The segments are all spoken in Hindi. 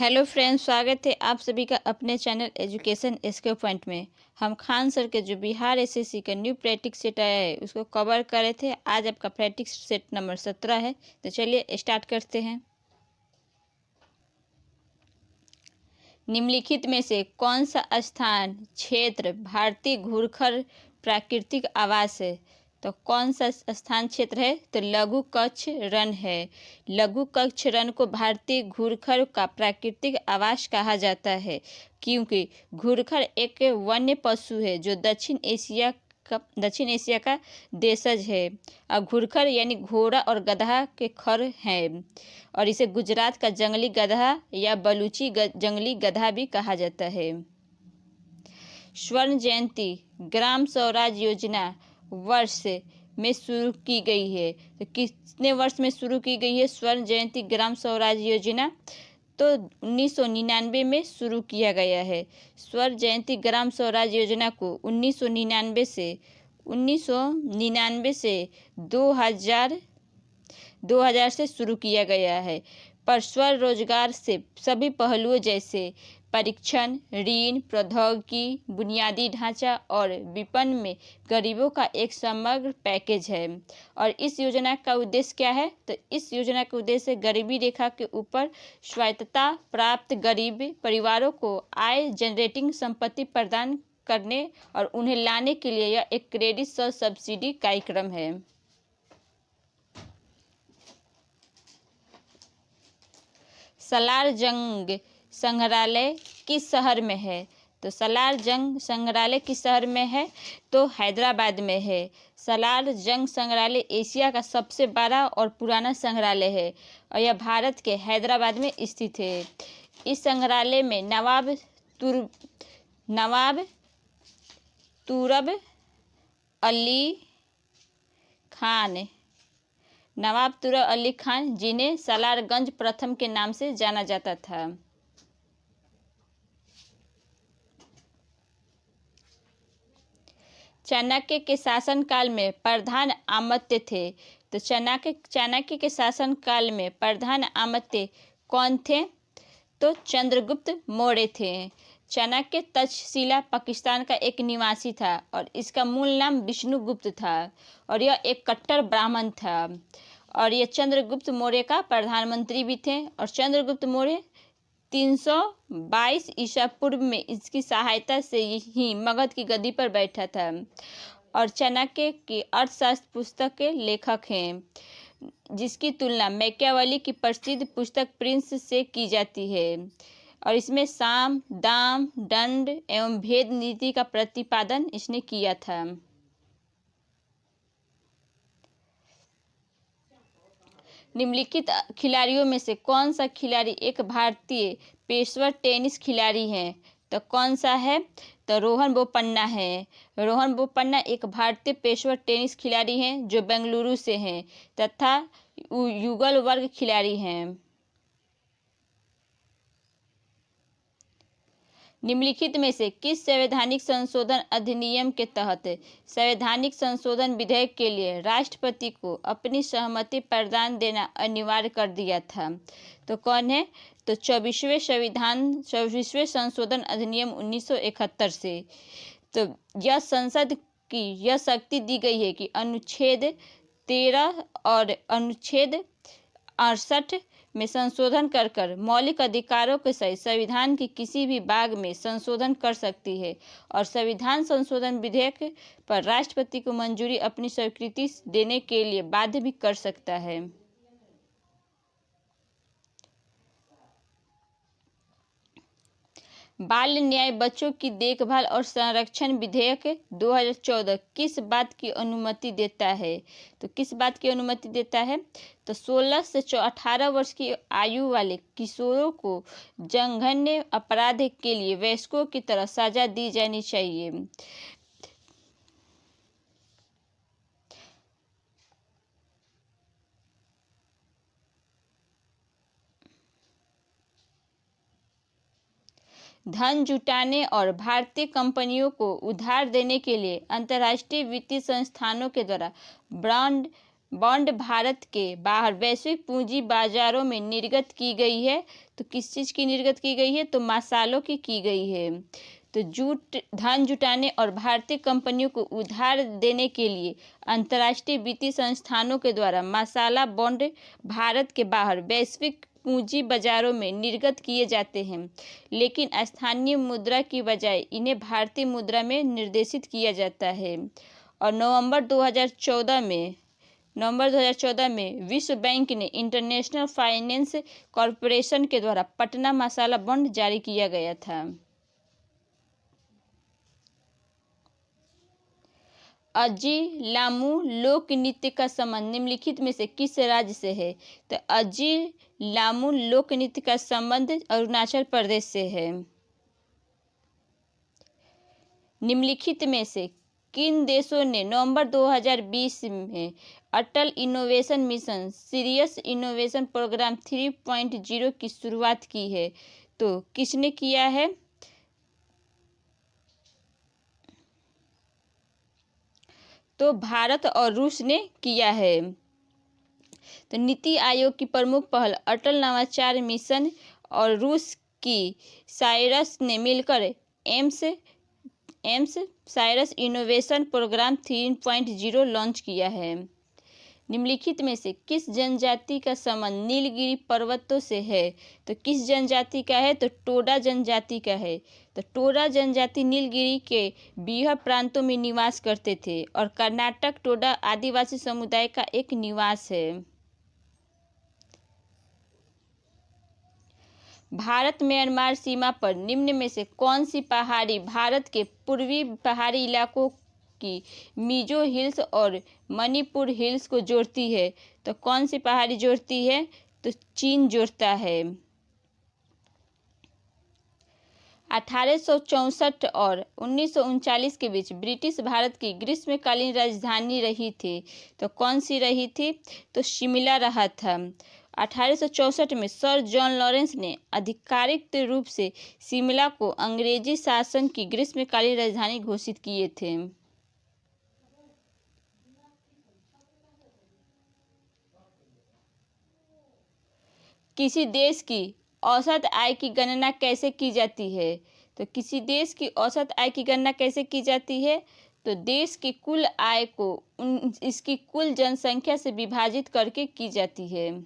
हेलो फ्रेंड्स, स्वागत है आप सभी का अपने चैनल एजुकेशन एसके पॉइंट में। हम खान सर के जो बिहार एसएससी का न्यू प्रैक्टिस सेट आया है उसको कवर कर रहे थे। आज आपका प्रैक्टिस सेट नंबर 17 है, तो चलिए स्टार्ट करते हैं। निम्नलिखित में से कौन सा स्थान क्षेत्र भारतीय घूरखर प्राकृतिक आवास है? तो कौन सा स्थान क्षेत्र है? तो लघु कच्छ रण है। लघु कच्छ रण को भारतीय घूरखर का प्राकृतिक आवास कहा जाता है, क्योंकि घूरखर एक वन्य पशु है जो दक्षिण एशिया का देशज है। और घूरखर यानी घोड़ा और गधा के खर हैं, और इसे गुजरात का जंगली गधा या बलूची जंगली गधा भी कहा जाता है। स्वर्ण जयंती ग्राम स्वराज योजना वर्ष में शुरू की गई है। तो कितने वर्ष में शुरू की गई है स्वर्ण जयंती ग्राम स्वराज योजना? तो 1999 में शुरू किया गया है। स्वर्ण जयंती ग्राम स्वराज योजना को 1999 से 2000 से शुरू किया गया है। पर स्वरोजगार से सभी पहलुओं जैसे परीक्षण, ऋण, प्रौद्योगिकी, बुनियादी ढांचा और विपणन में गरीबों का एक समग्र पैकेज है। और इस योजना का उद्देश्य क्या है? तो इस योजना का उद्देश्य गरीबी रेखा के ऊपर स्वायत्तता प्राप्त गरीब परिवारों को आय जनरेटिंग संपत्ति प्रदान करने और उन्हें लाने के लिए यह एक क्रेडिट सब्सिडी कार्यक्रम है। सालार जंग संग्रहालय किस शहर में है? तो सालार जंग संग्रहालय किस शहर में है? तो हैदराबाद में है। सालार जंग संग्रहालय एशिया का सबसे बड़ा और पुराना संग्रहालय है और यह भारत के हैदराबाद में स्थित है। इस संग्रहालय में नवाब तुरब अली खान, जिन्हें सालारगंज प्रथम के नाम से जाना जाता था। चाणक्य के शासनकाल में प्रधान अमात्य थे। तो चाणक्य के शासनकाल में प्रधान अमात्य कौन थे? तो चंद्रगुप्त मौर्य थे। चाणक्य तक्षशिला पाकिस्तान का एक निवासी था और इसका मूल नाम विष्णुगुप्त था और यह एक कट्टर ब्राह्मण था। और यह चंद्रगुप्त मौर्य का प्रधानमंत्री भी थे। और चंद्रगुप्त मौर्य 322 ईसा पूर्व में इसकी सहायता से ही मगध की गद्दी पर बैठा था। और चाणक्य की अर्थशास्त्र पुस्तक के लेखक हैं, जिसकी तुलना मैकियावेली की प्रसिद्ध पुस्तक प्रिंस से की जाती है। और इसमें साम, दाम, दंड एवं भेद नीति का प्रतिपादन इसने किया था। निम्नलिखित खिलाड़ियों में से कौन सा खिलाड़ी एक भारतीय पेशेवर टेनिस खिलाड़ी है? तो कौन सा है? तो रोहन बोपन्ना है। रोहन बोपन्ना एक भारतीय पेशेवर टेनिस खिलाड़ी हैं जो बेंगलुरु से हैं तथा युगल वर्ग खिलाड़ी हैं। निम्नलिखित में से किस संवैधानिक संशोधन अधिनियम के तहत संवैधानिक संशोधन विधेयक के लिए राष्ट्रपति को अपनी सहमति प्रदान देना अनिवार्य कर दिया था? तो कौन है? तो 24वें संशोधन अधिनियम 1971 से। तो यह संसद की यह शक्ति दी गई है कि अनुच्छेद 13 और अनुच्छेद 68 में संशोधन कर मौलिक अधिकारों के सहित संविधान के किसी भी भाग में संशोधन कर सकती है और संविधान संशोधन विधेयक पर राष्ट्रपति को मंजूरी अपनी स्वीकृति देने के लिए बाध्य भी कर सकता है। बाल न्याय बच्चों की देखभाल और संरक्षण विधेयक 2014 किस बात की अनुमति देता है? तो किस बात की अनुमति देता है? तो 16 से 18 वर्ष की आयु वाले किशोरों को जघन्य अपराध के लिए वयस्कों की तरह सजा दी जानी चाहिए। धन जुटाने और भारतीय कंपनियों को उधार देने के लिए अंतर्राष्ट्रीय वित्तीय संस्थानों के द्वारा बॉन्ड बॉन्ड भारत के बाहर वैश्विक पूंजी बाजारों में निर्गत की गई है। तो किस चीज़ की निर्गत की गई है? तो मसालों की गई है। तो धन जुटाने और भारतीय कंपनियों को उधार देने के लिए अंतर्राष्ट्रीय वित्तीय संस्थानों के द्वारा मसाला बॉन्ड भारत के बाहर वैश्विक पूंजी बाजारों में निर्गत किए जाते हैं, लेकिन स्थानीय मुद्रा की बजाय इन्हें भारतीय मुद्रा में निर्देशित किया जाता है। और नवंबर 2014 में विश्व बैंक ने इंटरनेशनल फाइनेंस कॉरपोरेशन के द्वारा पटना मसाला बॉन्ड जारी किया गया था। अजी लामू लोक नृत्य का संबंध निम्नलिखित में से किस राज्य से है? तो अजी लामू लोक नृत्य का संबंध अरुणाचल प्रदेश से है। निम्नलिखित में से किन देशों ने नवंबर 2020 में Atal innovation mission serious innovation programme 3.0 की शुरुआत की है? तो किसने किया है? तो भारत और रूस ने किया है। तो नीति आयोग की प्रमुख पहल अटल नवाचार मिशन और रूस की साइरस ने मिलकर AIIMS Cyrus innovation programme 3.0 launch किया है। निम्नलिखित में से किस जनजाति का संबंध नीलगिरी पर्वतों से है? तो किस जनजाति का है? तो टोडा जनजाति का है। तो टोडा जनजाति नीलगिरी के बीहर प्रांतों में निवास करते थे और कर्नाटक टोडा आदिवासी समुदाय का एक निवास है। भारत म्यांमार सीमा पर निम्न में से कौन सी पहाड़ी भारत के पूर्वी पहाड़ी इलाकों की मिजो हिल्स और मणिपुर हिल्स को जोड़ती है? तो कौन सी पहाड़ी जोड़ती है? तो चीन जोड़ता है। 1864 और 1939 के बीच ब्रिटिश भारत की ग्रीष्मकालीन राजधानी रही थी। तो कौन सी रही थी? तो शिमला रहा था। 1864 में सर जॉन लॉरेंस ने आधिकारिक रूप से शिमला को अंग्रेजी शासन की ग्रीष्मकालीन राजधानी घोषित किए थे। किसी देश की औसत आय की गणना कैसे की जाती है? तो किसी देश की औसत आय की गणना कैसे की जाती है? तो देश की कुल आय को इसकी कुल जनसंख्या से विभाजित करके की जाती है।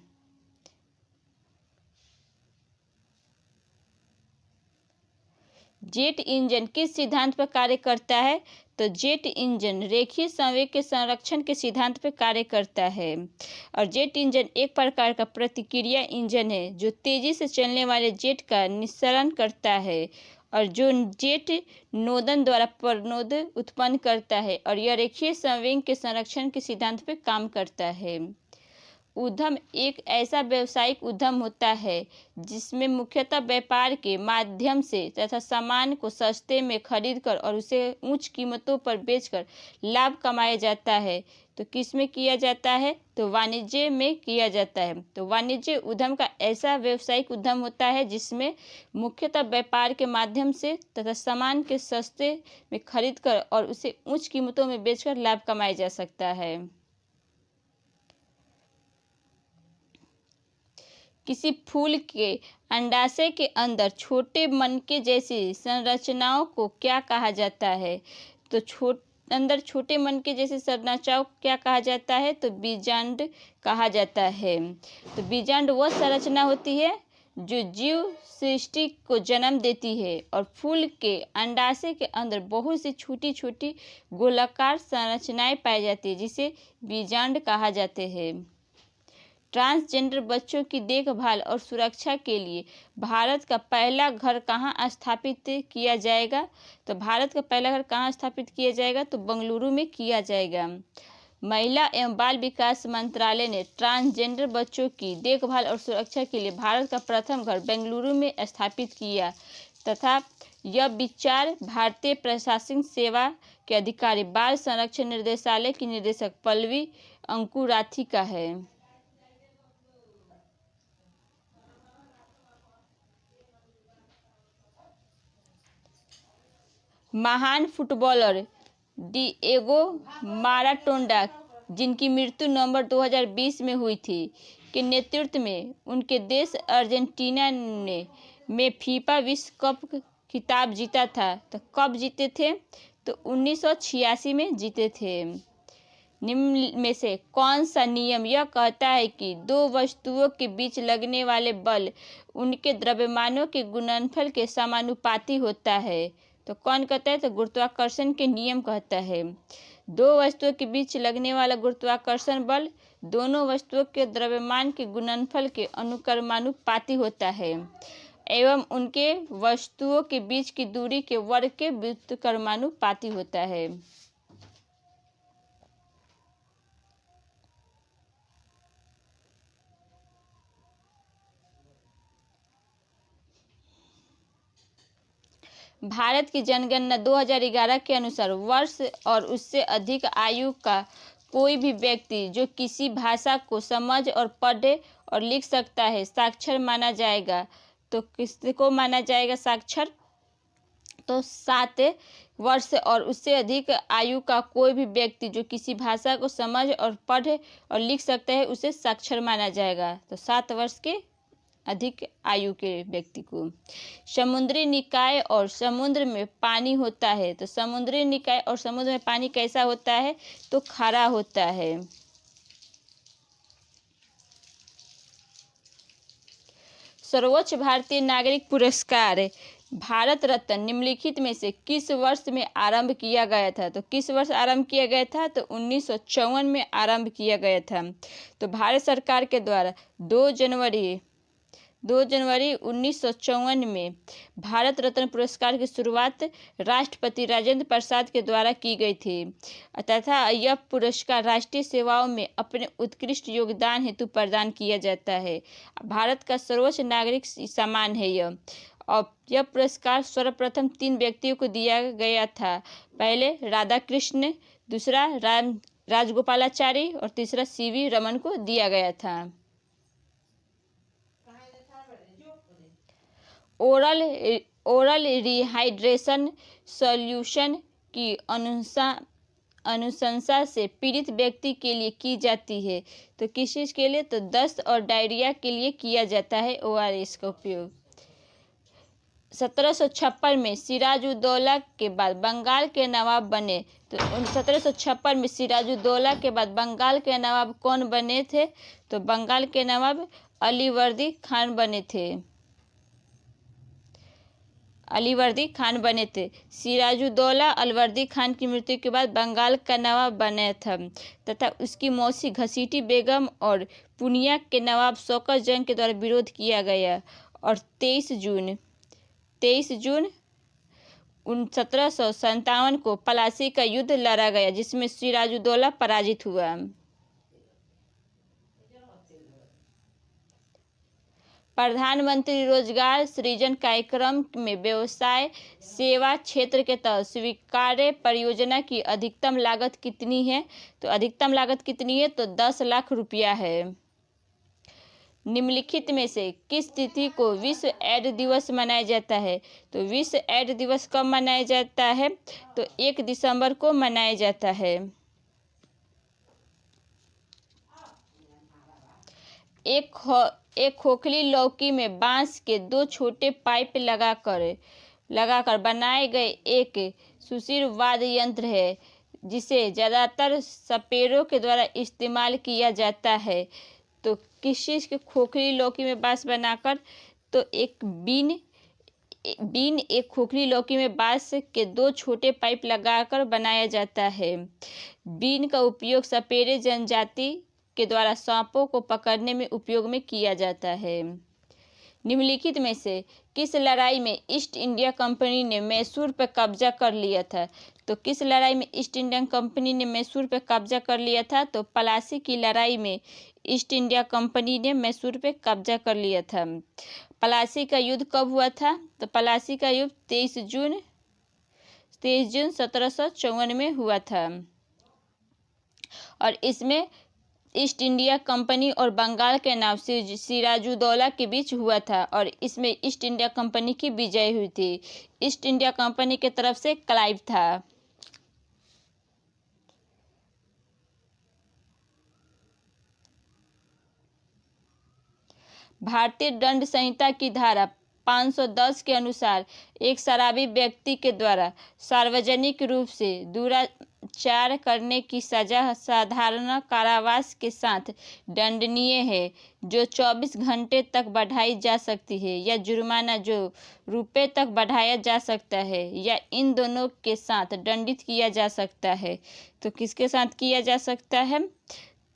जेट इंजन किस सिद्धांत पर कार्य करता है? तो जेट इंजन रेखीय संवेग के संरक्षण के सिद्धांत पर कार्य करता है। और जेट इंजन एक प्रकार का प्रतिक्रिया इंजन है जो तेजी से चलने वाले जेट का निस्सरण करता है और जो जेट नोदन द्वारा प्रणोद उत्पन्न करता है, और यह रेखीय संवेग के संरक्षण के सिद्धांत पर काम करता है। उद्यम एक ऐसा व्यावसायिक उद्यम होता है जिसमें मुख्यतः व्यापार के माध्यम से तथा सामान को सस्ते में खरीदकर और उसे उच्च कीमतों पर बेचकर लाभ कमाया जाता है। तो किस में किया जाता है? तो वाणिज्य में किया जाता है। तो वाणिज्य उद्यम का ऐसा व्यावसायिक उद्यम होता है जिसमें मुख्यतः व्यापार के माध्यम से तथा सामान के सस्ते में खरीदकर और उसे उच्च कीमतों में बेचकर लाभ कमाया जा सकता है। किसी फूल के अंडाशय के अंदर छोटे मनके जैसी संरचनाओं को क्या कहा जाता है? तो अंदर छोटे मनके जैसी संरचनाओं को क्या कहा जाता है? तो बीजांड कहा जाता है। तो बीजांड वह संरचना होती है जो जीव सृष्टि को जन्म देती है और फूल के अंडाशय के अंदर बहुत सी छोटी छोटी गोलाकार संरचनाएं पाई जाती है जिसे बीजांड कहा जाते हैं। ट्रांसजेंडर बच्चों की देखभाल और सुरक्षा के लिए भारत का पहला घर कहाँ स्थापित किया जाएगा? तो भारत का पहला घर कहाँ स्थापित किया जाएगा? तो बेंगलुरु में किया जाएगा। महिला एवं बाल विकास मंत्रालय ने ट्रांसजेंडर बच्चों की देखभाल और सुरक्षा के लिए भारत का प्रथम घर बेंगलुरु में स्थापित किया तथा यह विचार भारतीय प्रशासनिक सेवा के अधिकारी बाल संरक्षण निर्देशालय की निदेशक पल्लवी अंकुराथी का है। महान फुटबॉलर डिएगो माराडोना जिनकी मृत्यु नवंबर 2020 में हुई थी, के नेतृत्व में उनके देश अर्जेंटीना ने में फीफा विश्व कप खिताब जीता था। तो कब जीते थे? तो 1986 में जीते थे। निम्न में से कौन सा नियम यह कहता है कि दो वस्तुओं के बीच लगने वाले बल उनके द्रव्यमानों के गुणनफल के समानुपाती होता है? तो कौन कहता है? तो गुरुत्वाकर्षण के नियम कहता है। दो वस्तुओं के बीच लगने वाला गुरुत्वाकर्षण बल दोनों वस्तुओं के द्रव्यमान के गुणनफल के अनुक्रमानुपाती होता है एवं उनके वस्तुओं के बीच की दूरी के वर्ग के व्युत्क्रमानुपाती होता है। भारत की जनगणना 2011 के अनुसार वर्ष और उससे अधिक आयु का कोई भी व्यक्ति जो किसी भाषा को समझ और पढ़ और लिख सकता है साक्षर माना जाएगा। तो किसको माना जाएगा साक्षर? तो 7 वर्ष और उससे अधिक आयु का कोई भी व्यक्ति जो किसी भाषा को समझ और पढ़ और लिख सकता है उसे साक्षर माना जाएगा। तो 7 वर्ष के अधिक आयु के व्यक्ति को। समुद्री निकाय और समुद्र में पानी होता है। तो समुद्री निकाय और समुद्र में पानी कैसा होता है? तो खारा होता है। सर्वोच्च भारतीय नागरिक पुरस्कार भारत रत्न निम्नलिखित में से किस वर्ष में आरंभ किया गया था? तो किस वर्ष आरंभ किया गया था? तो 1954 में आरंभ किया गया था। तो भारत सरकार के द्वारा 2 जनवरी 1954 में भारत रत्न पुरस्कार की शुरुआत राष्ट्रपति राजेंद्र प्रसाद के द्वारा की गई थी तथा यह पुरस्कार राष्ट्रीय सेवाओं में अपने उत्कृष्ट योगदान हेतु प्रदान किया जाता है। भारत का सर्वोच्च नागरिक सम्मान है यह। और यह पुरस्कार सर्वप्रथम 3 व्यक्तियों को दिया गया था। पहले राधा कृष्ण, दूसरा राजगोपालाचारी और तीसरा सीवी रमन को दिया गया था। ओरल रिहाइड्रेशन सॉल्यूशन की अनुशंसा से पीड़ित व्यक्ति के लिए की जाती है। तो किस चीज़ के लिए? तो दस्त और डायरिया के लिए किया जाता है ORS का उपयोग। 1756 में सिराजुद्दौला के बाद बंगाल के नवाब बने। तो 1756 में सिराजुद्दौला के बाद बंगाल के नवाब कौन बने थे? तो बंगाल के नवाब अलीवर्दी खान बने थे। सिराजुद्दौला अलवर्दी खान की मृत्यु के बाद बंगाल का नवाब बना था तथा उसकी मौसी घसीटी बेगम और पूर्णिया के नवाब शौकत जंग के द्वारा विरोध किया गया और 23 जून 1757 को पलासी का युद्ध लड़ा गया जिसमें सिराजुद्दौला पराजित हुआ। प्रधानमंत्री रोजगार सृजन कार्यक्रम में व्यवसाय सेवा क्षेत्र के तहत स्वीकार्य परियोजना की अधिकतम लागत कितनी है? तो अधिकतम लागत कितनी है? तो 10 लाख रुपया है। निम्नलिखित में से किस तिथि को विश्व एड्स दिवस मनाया जाता है? तो विश्व एड्स दिवस कब मनाया जाता है? तो 1 दिसंबर को मनाया जाता है। एक खोखली लौकी में बांस के 2 छोटे पाइप लगाकर बनाए गए एक सुशिर वाद्य यंत्र है जिसे ज़्यादातर सपेरों के द्वारा इस्तेमाल किया जाता है। तो किस चीज़ के खोखली लौकी में बांस बनाकर? तो एक खोखली लौकी में बांस के 2 छोटे पाइप लगाकर बनाया जाता है। बीन का उपयोग सपेरे जनजाति के द्वारा सांपों को पकड़ने में उपयोग में किया जाता है। निम्नलिखित में से किस लड़ाई में ईस्ट इंडिया कंपनी ने मैसूर पर कब्जा कर लिया था? तो किस लड़ाई में ईस्ट इंडिया कंपनी ने मैसूर पर कब्जा कर लिया था? तो पलासी की लड़ाई में ईस्ट इंडिया कंपनी ने मैसूर पर कब्जा कर लिया था। पलासी का युद्ध कब हुआ था? तो पलासी का युद्ध 23 जून 1754 में हुआ था और इसमें ईस्ट इंडिया कंपनी और बंगाल के नाम से सिराजुद्दौला के बीच हुआ था और इसमें ईस्ट इंडिया कंपनी की विजय हुई थी। ईस्ट इंडिया कंपनी की तरफ से क्लाइव था। भारतीय दंड संहिता की धारा 510 के अनुसार एक शराबी व्यक्ति के द्वारा सार्वजनिक रूप से दुराचार करने की सजा साधारण कारावास के साथ दंडनीय है, जो 24 घंटे तक बढ़ाई जा सकती है, या जुर्माना जो रुपये तक बढ़ाया जा सकता है, या इन दोनों के साथ दंडित किया जा सकता है। तो किसके साथ किया जा सकता है?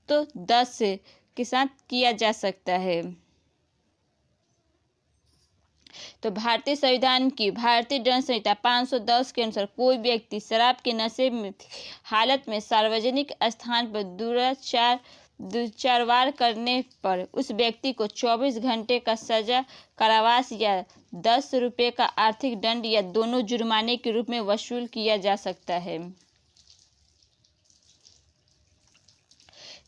तो 10 के साथ किया जा सकता है। तो भारतीय संविधान की भारतीय दंड संहिता 510 के अनुसार कोई व्यक्ति शराब के नशे में हालत में सार्वजनिक स्थान पर दुराचार करने पर उस व्यक्ति को 24 घंटे का सजा कारावास या 10 रुपये का आर्थिक दंड या दोनों जुर्माने के रूप में वसूल किया जा सकता है।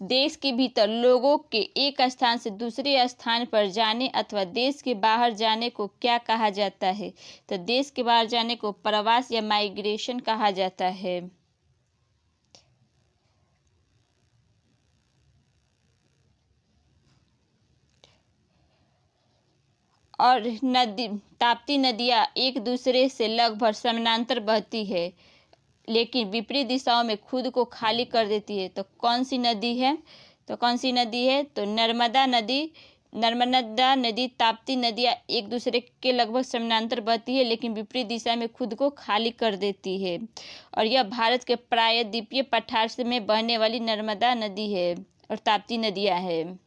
देश के भीतर लोगों के एक स्थान से दूसरे स्थान पर जाने अथवा देश के बाहर जाने को क्या कहा जाता है? तो देश के बाहर जाने को प्रवास या माइग्रेशन कहा जाता है। और ताप्ती नदियाँ एक दूसरे से लगभग समानांतर बहती है, लेकिन विपरीत दिशाओं में खुद को खाली कर देती है। तो कौन सी नदी है? तो नर्मदा नदी, ताप्ती नदियाँ एक दूसरे के लगभग समानांतर बहती है, लेकिन विपरीत दिशा में खुद को खाली कर देती है। और यह भारत के प्रायद्वीपीय पठार में बहने वाली नर्मदा नदी है और ताप्ती नदियाँ है।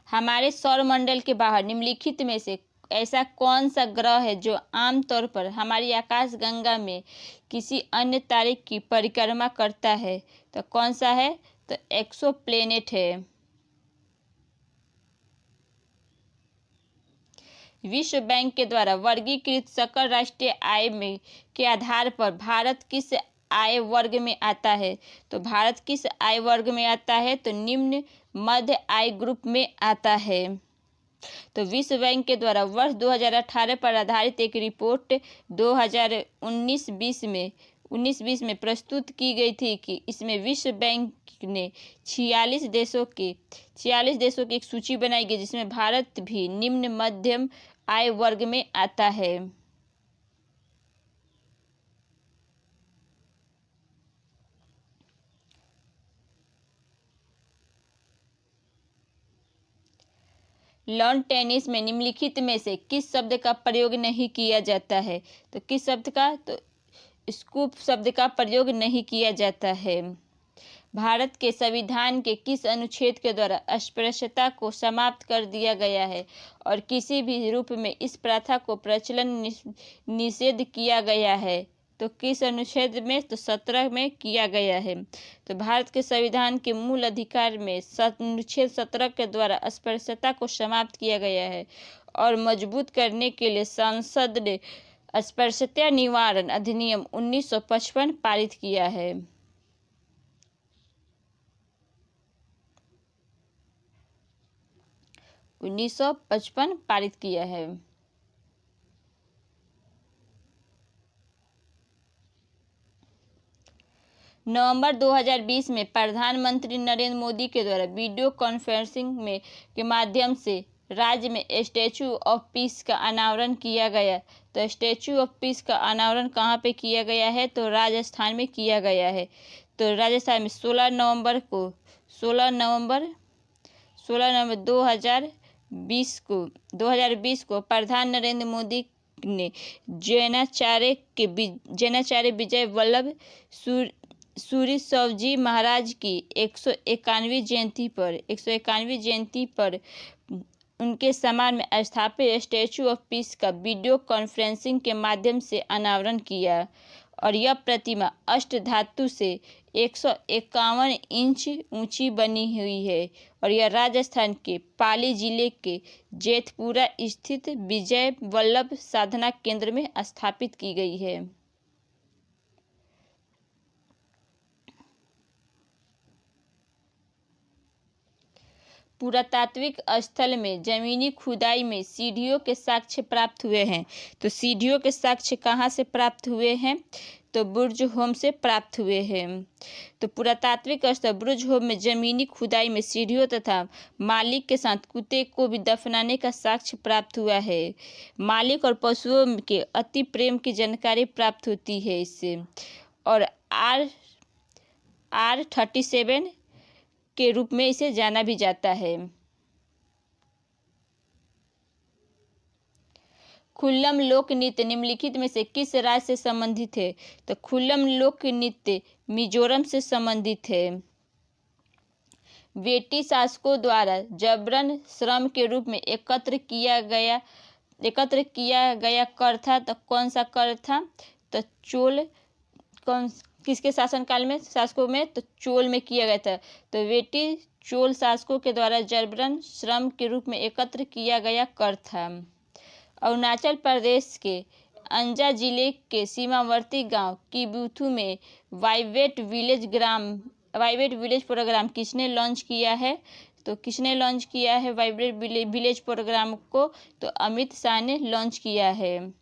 हमारे सौरमंडल के बाहर निम्नलिखित में से ऐसा कौन सा ग्रह है जो आमतौर पर हमारी आकाशगंगा में किसी अन्य तारे की परिक्रमा करता है? तो कौन सा है? तो एक्सोप्लैनेट है। विश्व बैंक के द्वारा वर्गीकृत सकल राष्ट्रीय आय में के आधार पर भारत किस आय वर्ग में आता है? तो भारत किस आय वर्ग में आता है? तो निम्न मध्य आय ग्रुप में आता है। तो विश्व बैंक के द्वारा वर्ष 2018 पर आधारित एक रिपोर्ट 2019-20 में प्रस्तुत की गई थी कि इसमें विश्व बैंक ने 46 देशों की एक सूची बनाई गई, जिसमें भारत भी निम्न मध्यम आय वर्ग में आता है। लॉन टेनिस में निम्नलिखित में से किस शब्द का प्रयोग नहीं किया जाता है? तो किस शब्द का? तो स्कूप शब्द का प्रयोग नहीं किया जाता है। भारत के संविधान के किस अनुच्छेद के द्वारा अस्पृश्यता को समाप्त कर दिया गया है और किसी भी रूप में इस प्रथा को प्रचलन निषेध किया गया है? तो किस अनुच्छेद में? तो 17 में किया गया है। तो भारत के संविधान के मूल अधिकार में अनुच्छेद 17 के द्वारा अस्पृश्यता को समाप्त किया गया है और मजबूत करने के लिए संसद ने अस्पृश्यता निवारण अधिनियम 1955 पारित किया है। पारित किया है। नवंबर 2020 में प्रधानमंत्री नरेंद्र मोदी के द्वारा वीडियो कॉन्फ्रेंसिंग के माध्यम से राज्य में स्टैचू ऑफ पीस का अनावरण किया गया। तो स्टैचू ऑफ पीस का अनावरण कहाँ पे किया गया है? तो राजस्थान में किया गया है। तो राजस्थान में 16 नवंबर 2020 को प्रधान नरेंद्र मोदी ने जैनाचार्य विजय वल्लभ सूरिशवजी महाराज की 191वीं जयंती पर उनके सम्मान में स्थापित स्टैचू ऑफ पीस का वीडियो कॉन्फ्रेंसिंग के माध्यम से अनावरण किया। और यह प्रतिमा अष्ट धातु से 151 इंच ऊंची बनी हुई है और यह राजस्थान के पाली जिले के जेतपुरा स्थित विजय वल्लभ साधना केंद्र में स्थापित की गई है। पुरातात्विक स्थल में जमीनी खुदाई में सीढ़ियों के साक्ष्य प्राप्त हुए हैं। तो सीढ़ियों के साक्ष्य कहाँ से प्राप्त हुए हैं? तो बुर्ज होम से प्राप्त हुए हैं। तो पुरातात्विक स्थल बुर्ज होम में जमीनी खुदाई में सीढ़ियों तथा मालिक के साथ कुत्ते को भी दफनाने का साक्ष्य प्राप्त हुआ है। मालिक और पशुओं के अति प्रेम की जानकारी प्राप्त होती है इससे। और R37 के रूप में इसे जाना भी जाता है। खुल्लम लोक नृत्य निम्नलिखित में से किस राज्य से संबंधित है? तो खुल्लम लोक नृत्य मिजोरम से संबंधित है। बेटी शासकों द्वारा जबरन श्रम के रूप में एकत्र किया गया कर था। तो कौन सा कर था? तो चोल किसके शासनकाल में? शासकों में। तो चोल में किया गया था। तो बेटी चोल शासकों के द्वारा जबरन श्रम के रूप में एकत्र किया गया कर था। अरुणाचल प्रदेश के अंजा जिले के सीमावर्ती गांव किबुथु में वाइब्रेट विलेज प्रोग्राम किसने लॉन्च किया है? तो किसने लॉन्च किया है वाइब्रेट विलेज प्रोग्राम को? तो अमित शाह ने लॉन्च किया है।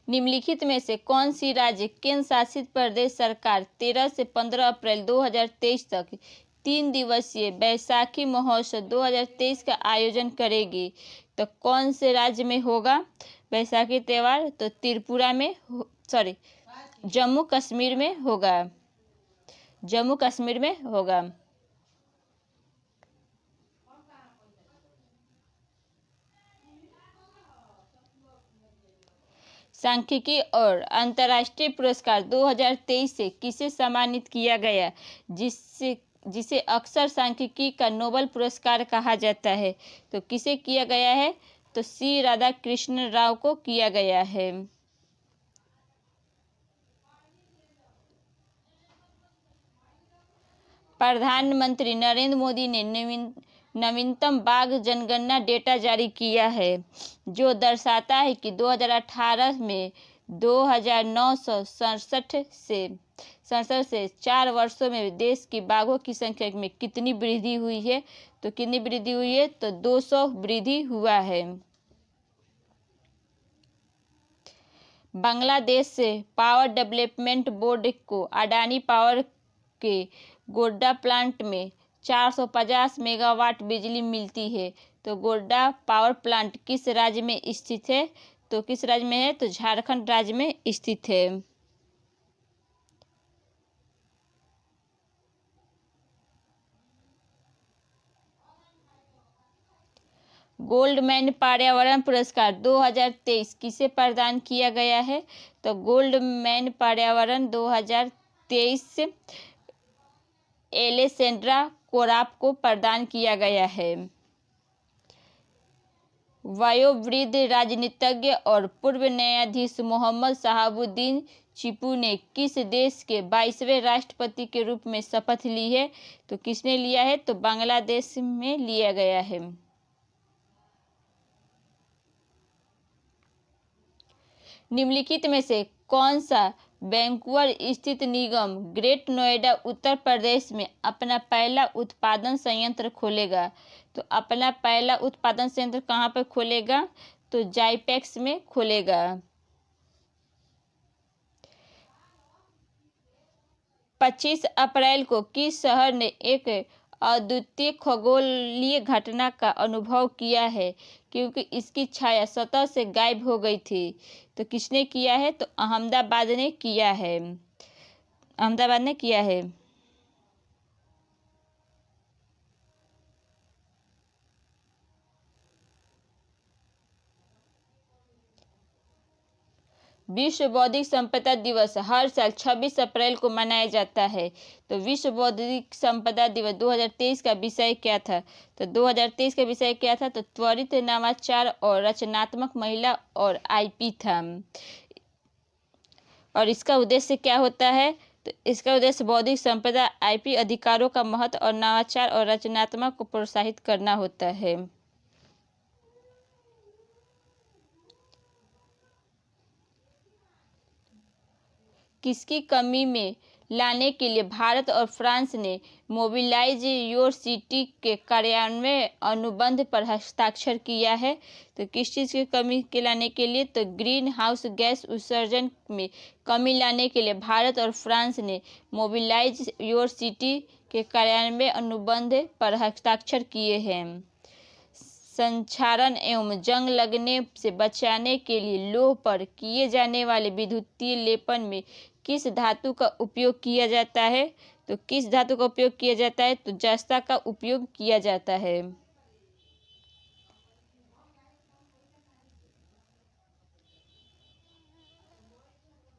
निम्नलिखित में से कौन सी राज्य केंद्र शासित प्रदेश सरकार 13 से 15 अप्रैल 2023 तक 3 दिवसीय बैसाखी महोत्सव 2023 का आयोजन करेगी? तो कौन से राज्य में होगा बैसाखी त्यौहार? तो त्रिपुरा में जम्मू कश्मीर में होगा। जम्मू कश्मीर में होगा। सांख्यिकी और अंतर्राष्ट्रीय पुरस्कार 2023 से किसे सम्मानित किया गया, जिसे अक्सर सांख्यिकी का नोबेल पुरस्कार कहा जाता है? तो किसे किया गया है? तो सी राधाकृष्ण राव को किया गया है। प्रधानमंत्री नरेंद्र मोदी ने नवीनतम बाघ जनगणना डेटा जारी किया है, जो दर्शाता है कि 2018 में 2967 से 4 वर्षों में देश की बाघों की संख्या में कितनी वृद्धि हुई है? तो कितनी वृद्धि हुई है? तो 200 वृद्धि हुआ है। बांग्लादेश से पावर डेवलपमेंट बोर्ड को अडानी पावर के गोड्डा प्लांट में 450 मेगावाट बिजली मिलती है। तो गोड्डा पावर प्लांट किस राज्य में स्थित है? तो किस राज्य में है? तो झारखंड राज्य में स्थित है। गोल्डमैन पर्यावरण पुरस्कार 2023 किसे प्रदान किया गया है? तो गोल्डमैन पर्यावरण 2023 एलेसेंड्रा कोराप को प्रदान किया गया है। वयोवृद्ध राजनीतिज्ञ और पूर्व न्यायाधीश मोहम्मद शहाबुद्दीन चिपू ने किस देश के 22वें राष्ट्रपति के रूप में शपथ ली है? तो किसने लिया है? तो बांग्लादेश में लिया गया है। निम्नलिखित में से कौन सा वैंकूवर स्थित निगम ग्रेट नोएडा उत्तर प्रदेश में अपना पहला उत्पादन संयंत्र खोलेगा? तो अपना पहला उत्पादन संयंत्र कहाँ पर खोलेगा? तो जाइपेक्स में खोलेगा। 25 अप्रैल को किस शहर ने एक अद्वितीय खगोलीय घटना का अनुभव किया है, क्योंकि इसकी छाया सतह से गायब हो गई थी? तो किसने किया है? तो अहमदाबाद ने किया है। अहमदाबाद ने किया है। विश्व बौद्धिक संपदा दिवस हर साल 26 अप्रैल को मनाया जाता है। तो विश्व बौद्धिक संपदा दिवस 2023 का विषय क्या था? तो 2023 का विषय क्या था? तो त्वरित नवाचार और रचनात्मक महिला और आईपी था। और इसका उद्देश्य क्या होता है? तो इसका उद्देश्य बौद्धिक संपदा आईपी अधिकारों का महत्व और नवाचार और रचनात्मक को प्रोत्साहित करना होता है। किसकी कमी में लाने के लिए भारत और फ्रांस ने मोबिलाइज योर सिटी के कार्यान्वयन अनुबंध पर हस्ताक्षर किया है। तो किस चीज़ की कमी के लाने के लिए? तो ग्रीन हाउस गैस उत्सर्जन में कमी लाने के लिए भारत और फ्रांस ने मोबिलाइज योर सिटी के कार्यान्वयन अनुबंध पर हस्ताक्षर किए हैं। संक्षारण एवं जंग लगने से बचाने के लिए लौह पर किए जाने वाले विद्युतीय लेपन में किस धातु का उपयोग किया जाता है? तो किस धातु का उपयोग किया जाता है? तो जस्ता का उपयोग किया जाता है।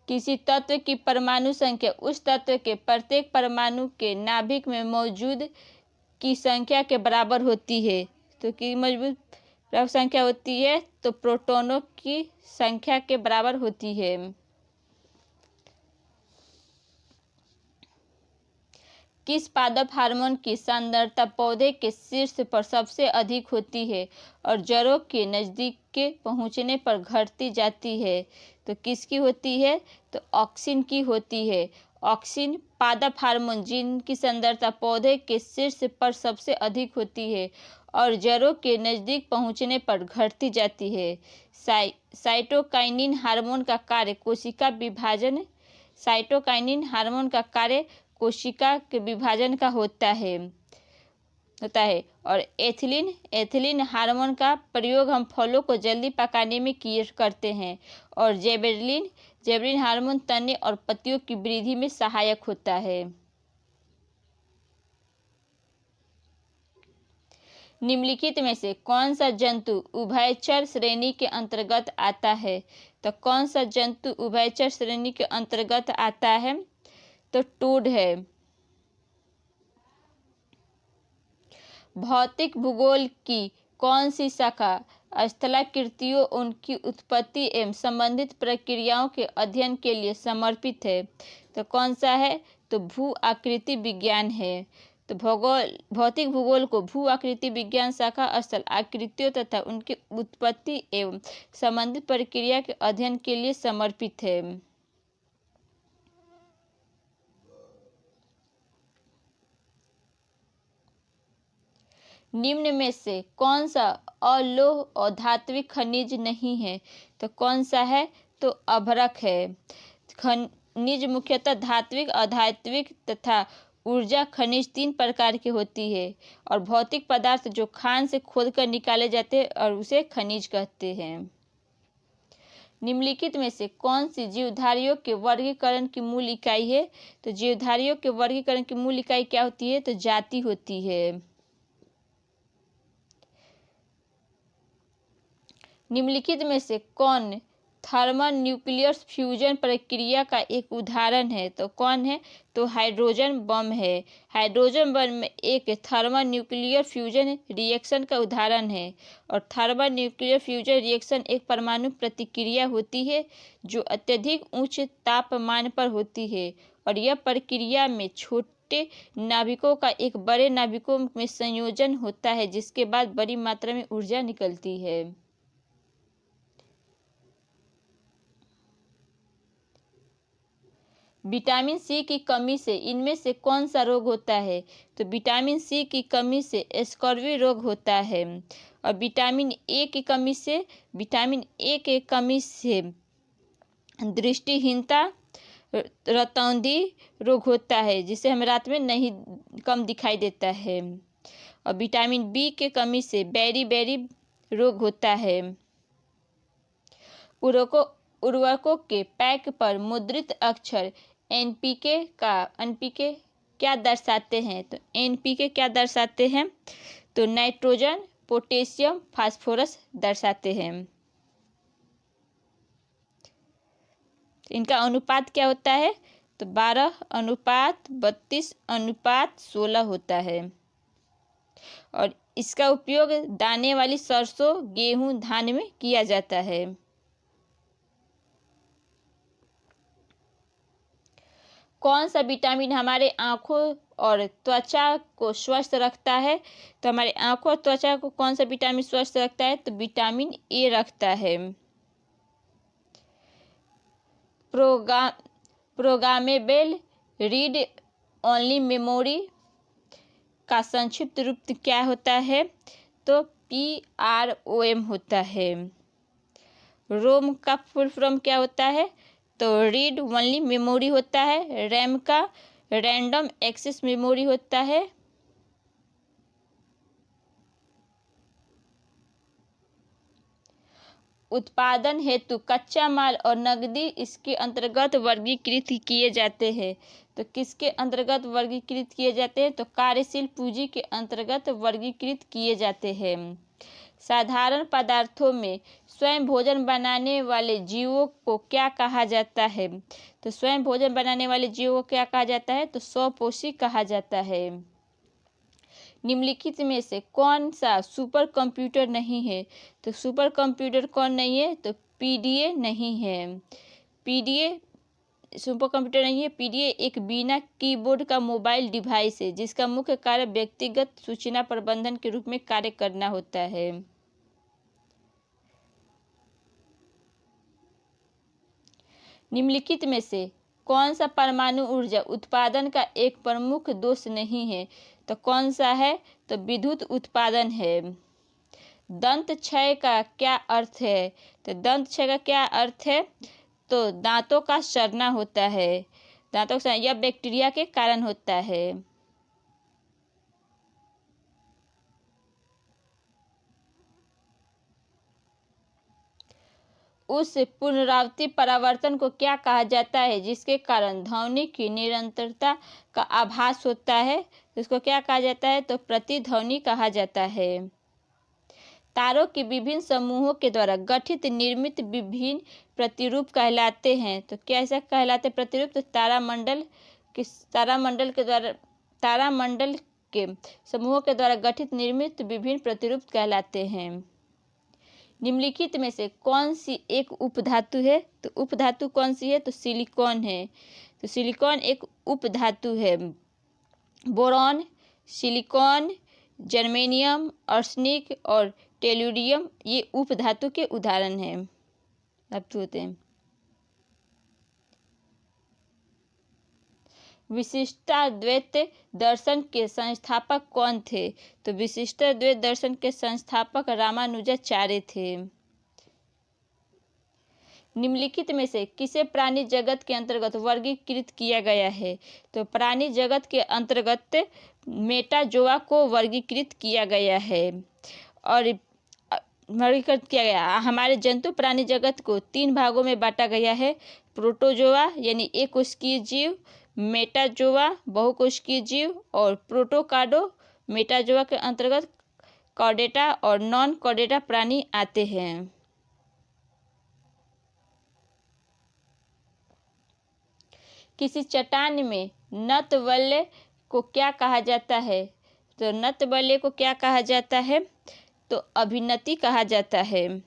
किसी तत्व की परमाणु संख्या उस तत्व के प्रत्येक परमाणु के नाभिक में मौजूद की संख्या के बराबर होती है। तो की मौजूद संख्या होती है तो प्रोटॉनों की संख्या के बराबर होती है। किस पादप हार्मोन की सांद्रता पौधे के शीर्ष पर सबसे अधिक होती है और जड़ों के नजदीक के पहुंचने पर घटती जाती है? तो किसकी होती है? तो ऑक्सिन की होती है। ऑक्सिन पादप हार्मोन जिनकी सांद्रता पौधे के शीर्ष पर सबसे अधिक होती है और जड़ों के नजदीक पहुंचने पर घटती जाती है। साइटोकाइनिन हार्मोन का कार्य कोशिका विभाजन साइटोकाइनिन हार्मोन का कार्य कोशिका के विभाजन का होता है और एथिलीन हार्मोन का प्रयोग हम फलों को जल्दी पकाने में करते हैं और जेबरिन हार्मोन तने और पत्तियों की वृद्धि में सहायक होता है। निम्नलिखित में से कौन सा जंतु उभयचर श्रेणी के अंतर्गत आता है? तो कौन सा जंतु उभयचर श्रेणी के अंतर्गत आता है? तो टूड है। भौतिक भूगोल की कौन सी शाखा स्थलाकृतियों उनकी उत्पत्ति एवं संबंधित प्रक्रियाओं के अध्ययन के लिए समर्पित है? तो कौन सा है? तो भू आकृति विज्ञान है। तो भौतिक भूगोल को भू आकृति विज्ञान शाखा स्थल आकृतियों तथा उनकी उत्पत्ति एवं संबंधित प्रक्रिया के अध्ययन के लिए समर्पित है। निम्न में से कौन सा अलोह और धात्विक खनिज नहीं है? तो कौन सा है? तो अभ्रक है। खनिज मुख्यतः धात्विक, अधात्विक तथा ऊर्जा खनिज 3 प्रकार की होती है और भौतिक पदार्थ जो खान से खोदकर निकाले जाते हैं और उसे खनिज कहते हैं। निम्नलिखित में से कौन सी जीवधारियों के वर्गीकरण की मूल इकाई है? तो जीवधारियों के वर्गीकरण की मूल इकाई क्या होती है? तो जाति होती है। निम्नलिखित में से कौन थर्मल न्यूक्लियर फ्यूजन प्रक्रिया का एक उदाहरण है? तो कौन है? तो हाइड्रोजन बम है। हाइड्रोजन बम एक थर्मल न्यूक्लियर फ्यूजन रिएक्शन का उदाहरण है और थर्मल न्यूक्लियर फ्यूजन रिएक्शन एक परमाणु प्रतिक्रिया होती है जो अत्यधिक उच्च तापमान पर होती है और यह प्रक्रिया में छोटे नाभिकों का एक बड़े नाभिकों में संयोजन होता है जिसके बाद बड़ी मात्रा में ऊर्जा निकलती है। विटामिन सी की कमी से इनमें से कौन सा रोग होता है? तो विटामिन सी की कमी से स्कर्वी रोग होता है और विटामिन ए की कमी से दृष्टिहीनता रतौंधी रोग होता है जिसे हम रात में नहीं कम दिखाई देता है और विटामिन बी के कमी से बेरी रोग होता है। उर्वरकों के पैक पर मुद्रित अक्षर एनपीके क्या दर्शाते हैं? तो एनपीके क्या दर्शाते हैं? तो नाइट्रोजन, पोटेशियम, फास्फोरस दर्शाते हैं। इनका अनुपात क्या होता है? तो 12:32:16 होता है और इसका उपयोग दाने वाली सरसों, गेहूं, धान में किया जाता है। कौन सा विटामिन हमारे आँखों और त्वचा को स्वस्थ रखता है? तो हमारे आँखों और त्वचा को कौन सा विटामिन स्वस्थ रखता है? तो विटामिन ए रखता है। प्रोगामेबल रीड ओनली मेमोरी का संक्षिप्त रूप क्या होता है? तो PROM होता है। रोम का फुल फॉर्म क्या होता है? तो रीड ओनली मेमोरी होता है। रैम का रैंडम एक्सेस मेमोरी होता है। उत्पादन हेतु कच्चा माल और नकदी इसके अंतर्गत वर्गीकृत किए जाते हैं। तो किसके अंतर्गत वर्गीकृत किए जाते हैं? तो कार्यशील पूंजी के अंतर्गत वर्गीकृत किए जाते हैं। साधारण पदार्थों में स्वयं भोजन बनाने वाले जीवों को क्या कहा जाता है? तो स्वयं भोजन बनाने वाले जीवों को क्या कहा जाता है? तो स्वपोषी कहा जाता है। निम्नलिखित में से कौन सा सुपर कंप्यूटर नहीं है? तो सुपर कंप्यूटर कौन नहीं है? तो PDA नहीं है। PDA सुपर कंप्यूटर नहीं है। PDA एक बिना कीबोर्ड का मोबाइल डिवाइस है जिसका मुख्य कार्य व्यक्तिगत सूचना प्रबंधन के रूप में कार्य करना होता है। निम्नलिखित में से कौन सा परमाणु ऊर्जा उत्पादन का एक प्रमुख दोष नहीं है? तो कौन सा है? तो विद्युत उत्पादन है। दंत क्षय का क्या अर्थ है? तो दंत क्षय का क्या अर्थ है? तो दांतों का सड़ना होता है। दांतों का यह बैक्टीरिया के कारण होता है। उस पुनरावृत्ति परावर्तन को क्या कहा जाता है जिसके कारण ध्वनि की निरंतरता का आभास होता है? इसको क्या कहा जाता है? तो प्रतिध्वनि कहा जाता है। तारों के विभिन्न समूहों के द्वारा गठित निर्मित विभिन्न प्रतिरूप कहलाते हैं। तो क्या ऐसा कहलाते प्रतिरूप? तो तारामंडल के समूहों के द्वारा गठित निर्मित विभिन्न प्रतिरूप कहलाते हैं। निम्नलिखित में से कौन सी एक उपधातु है? तो उपधातु कौन सी है? तो सिलिकॉन है। तो सिलिकॉन एक उपधातु है। बोरॉन, सिलिकॉन, जर्मेनियम, आर्सेनिक और टेलुरियम ये उपधातु के उदाहरण हैं। धातु होते हैं। विशिष्टाद्वैत दर्शन के संस्थापक कौन थे? तो विशिष्टाद्वैत दर्शन के संस्थापक रामानुजाचार्य थे। निम्नलिखित में से किसे प्राणी जगत के अंतर्गत वर्गीकृत किया गया है? तो प्राणी जगत के अंतर्गत मेटाजोआ को वर्गीकृत किया गया है। और वर्गीकृत किया गया हमारे जंतु प्राणी जगत को 3 भागों में बांटा गया है। प्रोटोजोआ यानी एक कोशिकीय जीव, मेटाजोआ बहुकोशिकीय जीव और प्रोटोकार्डो। मेटाजोआ के अंतर्गत कॉर्डेटा और नॉन कॉर्डेटा प्राणी आते हैं। किसी चट्टान में नतवल्य को क्या कहा जाता है? तो नतवल्य को क्या कहा जाता है? तो अभिनति कहा जाता है।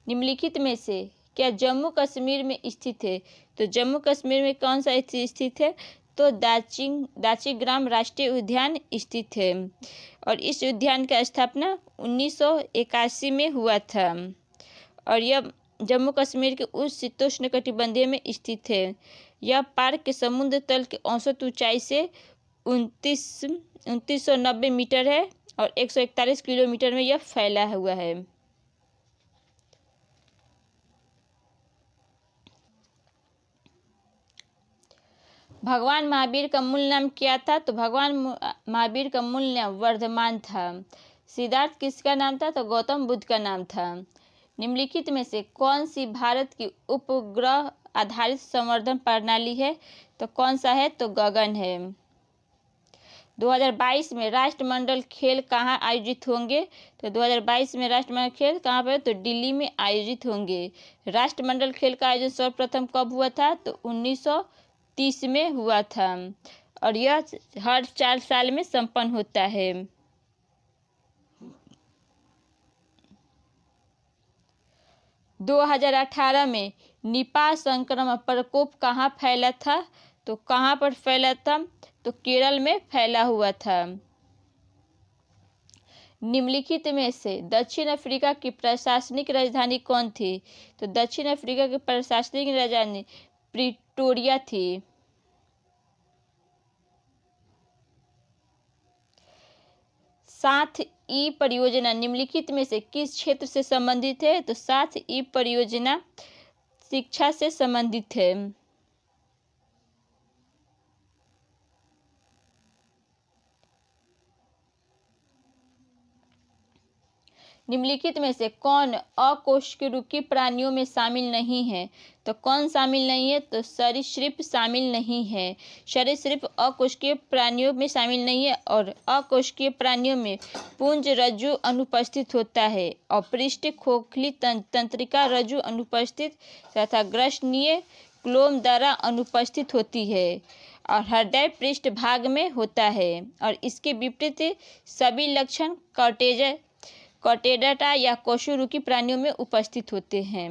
निम्नलिखित में से क्या जम्मू कश्मीर में स्थित है? तो जम्मू कश्मीर में कौन सा स्थित है? तो दाचीग्राम राष्ट्रीय उद्यान स्थित है। और इस उद्यान का स्थापना 1981 में हुआ था। और यह जम्मू कश्मीर के उच्च शीतोष्णकटिबंधीय में स्थित है। यह पार्क के समुद्र तल की औसत ऊंचाई से 2990 मीटर है और 141 किलोमीटर में यह फैला हुआ है। भगवान महावीर का मूल नाम क्या था? तो भगवान महावीर का मूल नाम वर्धमान था। सिद्धार्थ किसका नाम था? तो गौतम बुद्ध का नाम था। निम्नलिखित में से कौन सी भारत की उपग्रह आधारित संवर्धन प्रणाली है? तो कौन सा है? तो गगन है। 2022 में राष्ट्रमंडल खेल कहाँ आयोजित होंगे? तो 2022 में राष्ट्रमंडल खेल कहाँ पर? तो दिल्ली में आयोजित होंगे। राष्ट्रमंडल खेल का आयोजन सर्वप्रथम कब हुआ था? तो 1930 में हुआ था और यह हर 4 साल में संपन्न होता है। 2018 में निपाह संक्रमण प्रकोप कहाँ फैला था? तो कहाँ पर फैला था? तो केरल में फैला हुआ था। निम्नलिखित में से दक्षिण अफ्रीका की प्रशासनिक राजधानी कौन थी? तो दक्षिण अफ्रीका की प्रशासनिक राजधानी प्रिटोरिया थी। साथ ई परियोजना निम्नलिखित में से किस क्षेत्र से संबंधित है? तो साथ ई परियोजना शिक्षा से संबंधित है। निम्नलिखित में से कौन अकोशरुकी प्राणियों में शामिल नहीं है? तो कौन शामिल नहीं है? तो सरीसृप शामिल नहीं है। सरीसृप अकोशिकीय प्राणियों में शामिल नहीं है और अकोशिकीय प्राणियों में पुंज रज्जु अनुपस्थित होता है और पृष्ठ खोखली तंत्रिका रज्जु अनुपस्थित तथा ग्रसनीय क्लोम द्वारा अनुपस्थित होती है और हृदय पृष्ठ भाग में होता है। और इसके विपरीत सभी लक्षण कॉटेडाटा या कोशुरुकी प्राणियों में उपस्थित होते हैं।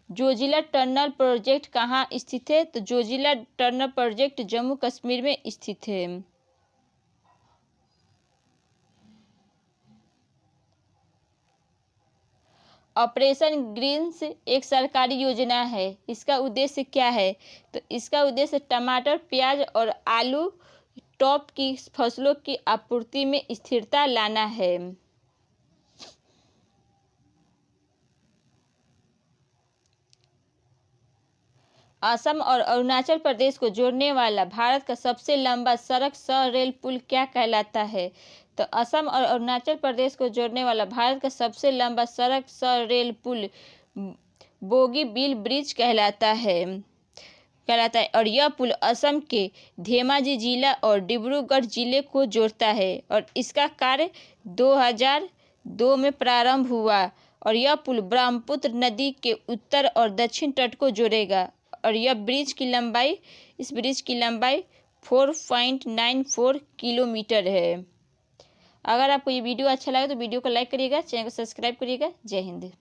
जोजिला टनल प्रोजेक्ट कहाँ स्थित है? तो जोजिला टनल प्रोजेक्ट जम्मू कश्मीर में स्थित है। ऑपरेशन ग्रीन्स एक सरकारी योजना है। इसका उद्देश्य क्या है? तो इसका उद्देश्य टमाटर, प्याज और आलू टॉप की फसलों की आपूर्ति में स्थिरता लाना है। असम और अरुणाचल प्रदेश को जोड़ने वाला भारत का सबसे लंबा सड़क रेल पुल क्या कहलाता है? तो असम और अरुणाचल प्रदेश को जोड़ने वाला भारत का सबसे लंबा सड़क रेल पुल बोगीबील ब्रिज कहलाता है और यह पुल असम के धेमाजी जिला और डिब्रूगढ़ जिले को जोड़ता है और इसका कार्य 2002 में प्रारंभ हुआ और यह पुल ब्रह्मपुत्र नदी के उत्तर और दक्षिण तट को जोड़ेगा और इस ब्रिज की लंबाई 4.94 किलोमीटर है। अगर आपको ये वीडियो अच्छा लगे तो वीडियो को लाइक करिएगा, चैनल को सब्सक्राइब करिएगा। जय हिंद।